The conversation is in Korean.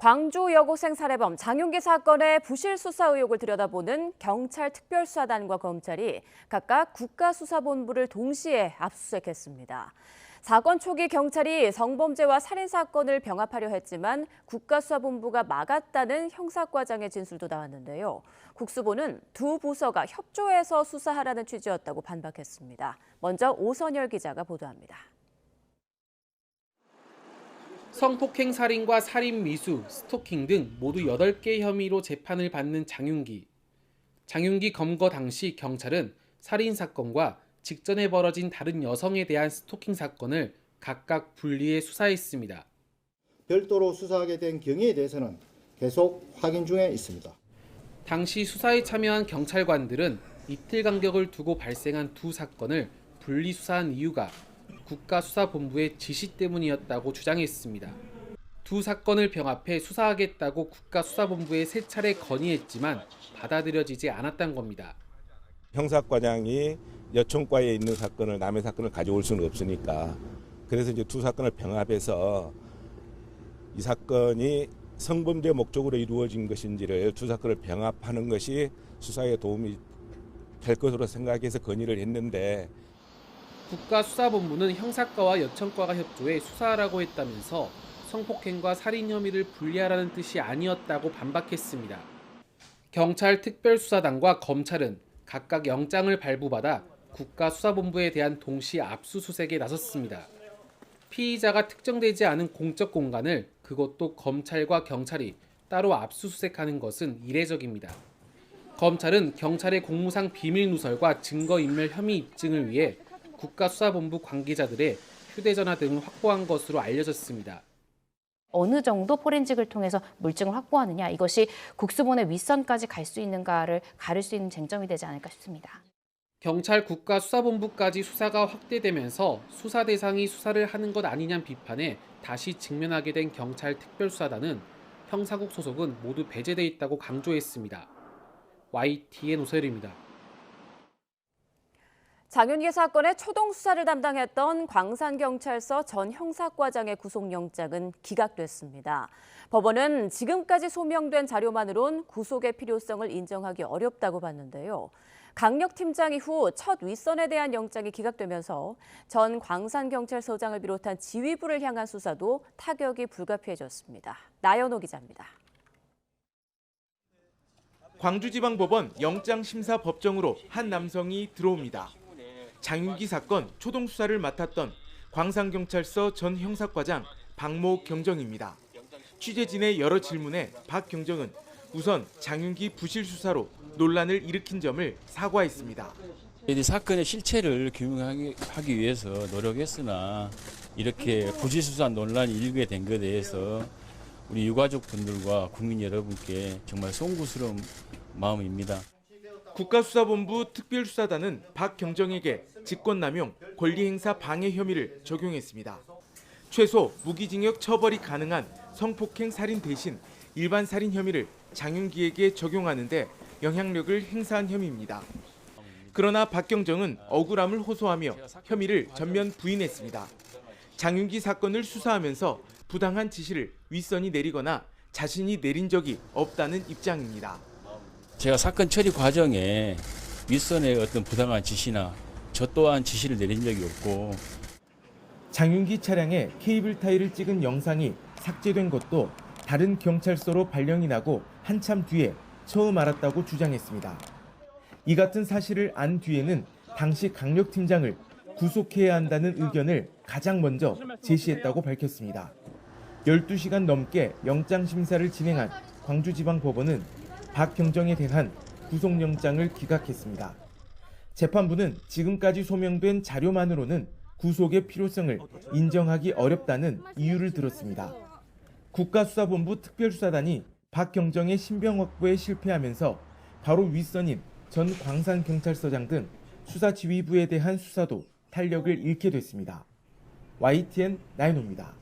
광주 여고생 살해범 장윤기 사건의 부실 수사 의혹을 들여다보는 경찰 특별수사단과 검찰이 각각 국가수사본부를 동시에 압수수색했습니다. 사건 초기 경찰이 성범죄와 살인사건을 병합하려 했지만 국가수사본부가 막았다는 형사과장의 진술도 나왔는데요. 국수본은 두 부서가 협조해서 수사하라는 취지였다고 반박했습니다. 먼저 오선열 기자가 보도합니다. 성폭행 살인과 살인 미수, 스토킹 등 모두 8개 혐의로 재판을 받는 장윤기. 장윤기 검거 당시 경찰은 살인 사건과 직전에 벌어진 다른 여성에 대한 스토킹 사건을 각각 분리해 수사했습니다. 별도로 수사하게 된 경위에 대해서는 계속 확인 중에 있습니다. 당시 수사에 참여한 경찰관들은 이틀 간격을 두고 발생한 두 사건을 분리 수사한 이유가 국가수사본부의 지시 때문이었다고 주장했습니다. 두 사건을 병합해 수사하겠다고 국가수사본부에 3차례 건의했지만 받아들여지지 않았던 겁니다. 형사과장이 여청과에 있는 사건을 남의 사건을 가져올 수는 없으니까 그래서 이제 두 사건을 병합해서 이 사건이 성범죄 목적으로 이루어진 것인지를 두 사건을 병합하는 것이 수사에 도움이 될 것으로 생각해서 건의를 했는데 국가수사본부는 형사과와 여청과가 협조해 수사하라고 했다면서 성폭행과 살인 혐의를 분리하라는 뜻이 아니었다고 반박했습니다. 경찰 특별수사단과 검찰은 각각 영장을 발부받아 국가수사본부에 대한 동시 압수수색에 나섰습니다. 피의자가 특정되지 않은 공적 공간을 그것도 검찰과 경찰이 따로 압수수색하는 것은 이례적입니다. 검찰은 경찰의 공무상 비밀 누설과 증거인멸 혐의 입증을 위해 국가수사본부 관계자들의 휴대전화 등을 확보한 것으로 알려졌습니다. 어느 정도 포렌식을 통해서 물증을 확보하느냐, 이것이 국수본의 윗선까지 갈 수 있는가를 가릴 수 있는 쟁점이 되지 않을까 싶습니다. 경찰 국가수사본부까지 수사가 확대되면서 수사 대상이 수사를 하는 것 아니냐는 비판에 다시 직면하게 된 경찰 특별수사단은 형사국 소속은 모두 배제돼 있다고 강조했습니다. YTN 오세일입니다. 장윤기 사건의 초동 수사를 담당했던 광산경찰서 전 형사과장의 구속영장은 기각됐습니다. 법원은 지금까지 소명된 자료만으론 구속의 필요성을 인정하기 어렵다고 봤는데요. 강력팀장 이후 첫 윗선에 대한 영장이 기각되면서 전 광산경찰서장을 비롯한 지휘부를 향한 수사도 타격이 불가피해졌습니다. 나연호 기자입니다. 광주지방법원 영장심사법정으로 한 남성이 들어옵니다. 장윤기 사건 초동 수사를 맡았던 광산경찰서 전 형사과장 박모 경정입니다. 취재진의 여러 질문에 박 경정은 우선 장윤기 부실 수사로 논란을 일으킨 점을 사과했습니다. 이 사건의 실체를 규명하기 위해서 노력했으나 이렇게 부실 수사 논란이 일게 된 것에 대해서 우리 유가족분들과 국민 여러분께 정말 송구스러운 마음입니다. 국가수사본부 특별수사단은 박 경정에게 직권남용, 권리행사 방해 혐의를 적용했습니다. 최소 무기징역 처벌이 가능한 성폭행 살인 대신 일반 살인 혐의를 장윤기에게 적용하는 데 영향력을 행사한 혐의입니다. 그러나 박 경정은 억울함을 호소하며 혐의를 전면 부인했습니다. 장윤기 사건을 수사하면서 부당한 지시를 윗선이 내리거나 자신이 내린 적이 없다는 입장입니다. 제가 사건 처리 과정에 윗선의 어떤 부당한 지시나 저 또한 지시를 내린 적이 없고 장윤기 차량에 케이블 타이를 찍은 영상이 삭제된 것도 다른 경찰서로 발령이 나고 한참 뒤에 처음 알았다고 주장했습니다. 이 같은 사실을 안 뒤에는 당시 강력팀장을 구속해야 한다는 의견을 가장 먼저 제시했다고 밝혔습니다. 12시간 넘게 영장심사를 진행한 광주지방법원은 박 경정에 대한 구속영장을 기각했습니다. 재판부는 지금까지 소명된 자료만으로는 구속의 필요성을 인정하기 어렵다는 이유를 들었습니다. 국가수사본부 특별수사단이 박 경정의 신병 확보에 실패하면서 바로 윗선인 전 광산경찰서장 등 수사지휘부에 대한 수사도 탄력을 잃게 됐습니다. YTN 나인호입니다.